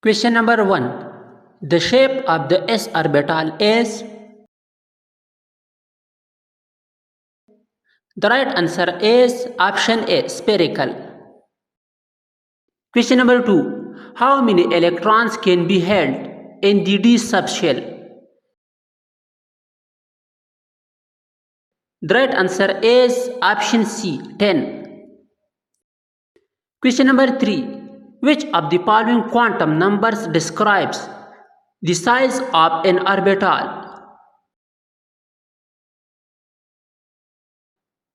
Question number 1. The shape of the s orbital is? The right answer is option A, spherical. Question number 2. How many electrons can be held in the d subshell? The right answer is option C, 10. Question number 3. Which of the following quantum numbers describes the size of an orbital?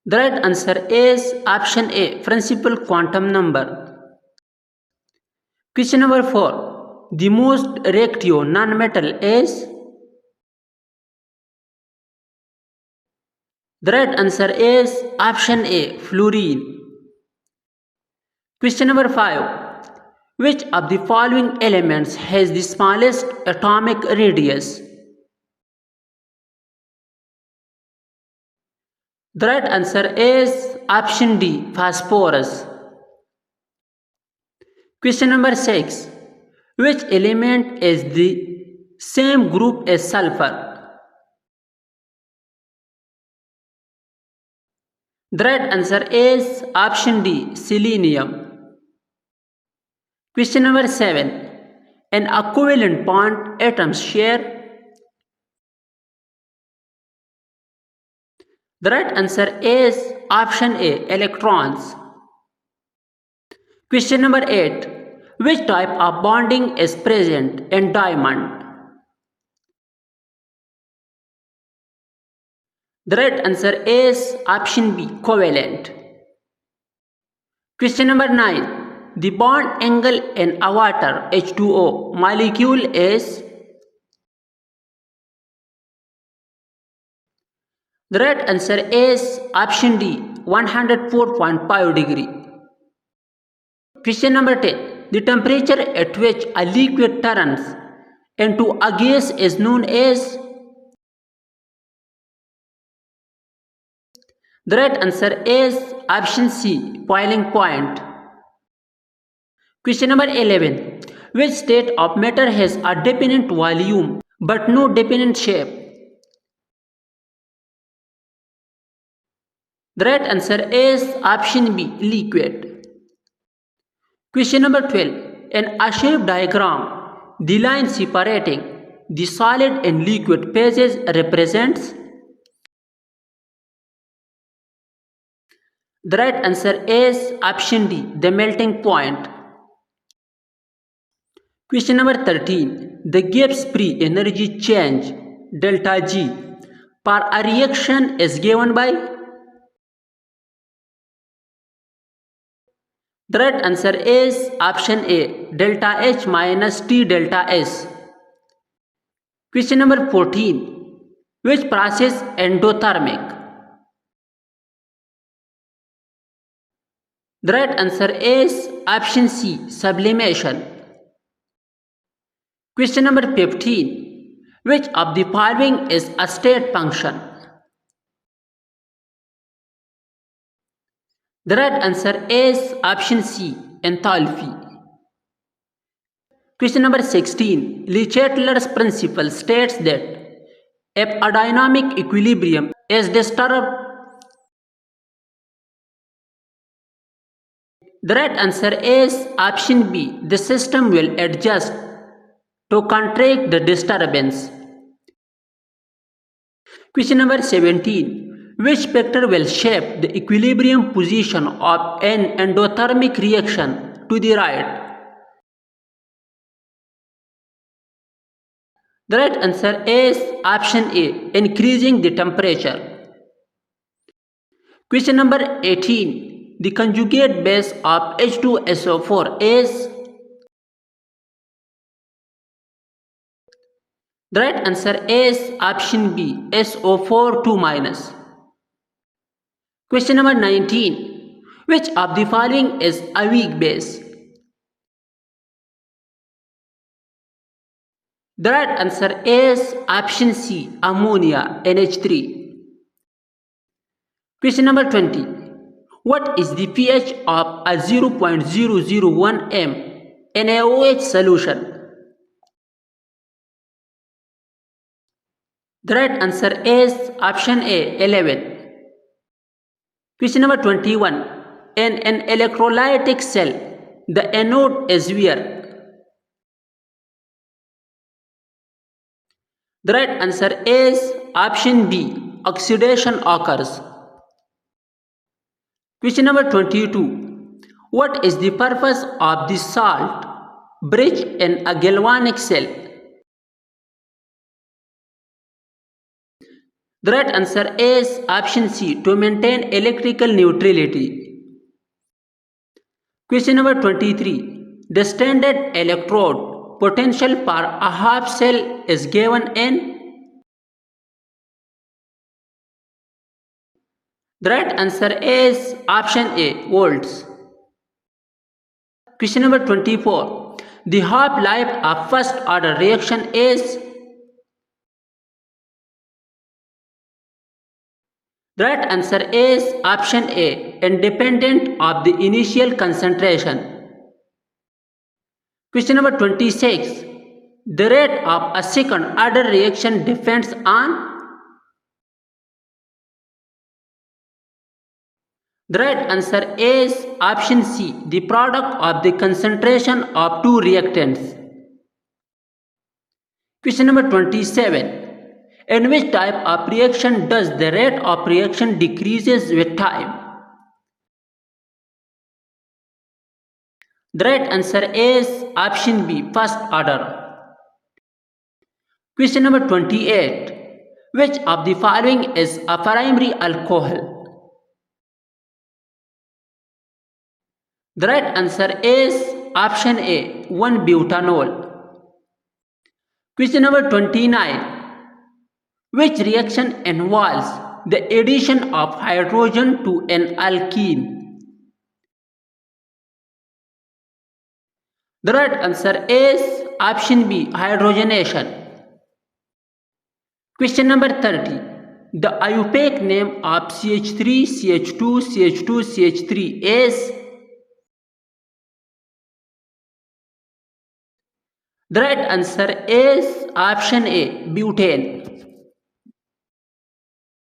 The right answer is option A, principal quantum number. Question number 4. The most reactive nonmetal is? The right answer is option A, fluorine. Question number 5. Which of the following elements has the smallest atomic radius? The right answer is option D, phosphorus. Question number 6. Which element is the same group as sulfur? The right answer is option D, selenium. Question number 7. An equivalent bond atoms share? The right answer is option A, electrons. Question number 8. Which type of bonding is present in diamond? The right answer is option B, covalent. Question number 9. The bond angle in a water H2O molecule is? The right answer is option D, 104.5 degree. Question number 10. The temperature at which a liquid turns into a gas is known as? The right answer is option C, boiling point. Question number 11. Which state of matter has a dependent volume but no dependent shape? The right answer is option B, liquid. Question number 12. In a shape diagram, the line separating the solid and liquid phases represents? The right answer is option D, the melting point. Question number 13. The Gibbs free energy change delta G for a reaction is given by? The right answer is option A, delta H minus T delta S. Question number 14. Which process endothermic? The right answer is option C, sublimation. Question number 15. Which of the following is a state function? The right answer is option C, enthalpy. Question number 16. Le Chatelier's principle states that if a dynamic equilibrium is disturbed, the right answer is option B, the system will adjust to counteract the disturbance. Question number 17. Which factor will shape the equilibrium position of an endothermic reaction to the right? The right answer is option A, increasing the temperature. Question number 18. The conjugate base of H2SO4 is? The right answer is option B, SO4 2-. Question number 19. Which of the following is a weak base? The right answer is option C, ammonia, NH3. Question number 20. What is the pH of a 0.001 m NaOH solution. The right answer is option A, 11. Question number 21. In an electrolytic cell, the anode is where? The right answer is option B, oxidation occurs. Question number 22. What is the purpose of the salt bridge in a galvanic cell? The right answer is option C, to maintain electrical neutrality. Question number 23. The standard electrode potential for a half cell is given in? The right answer is option A, volts. Question number 24. The half-life of first order reaction is? The right answer is option A, independent of the initial concentration. Question number 26. The rate of a second order reaction depends on? The right answer is option C, the product of the concentration of two reactants. Question number 27. In which type of reaction does the rate of reaction decreases with time? The right answer is option B, first order. Question number 28. Which of the following is a primary alcohol? The right answer is option A, 1-butanol. Question number 29. Which reaction involves the addition of hydrogen to an alkene? The right answer is option B, hydrogenation. Question number 30. The IUPAC name of CH3, CH2, CH2, CH3 is? The right answer is option A, butane.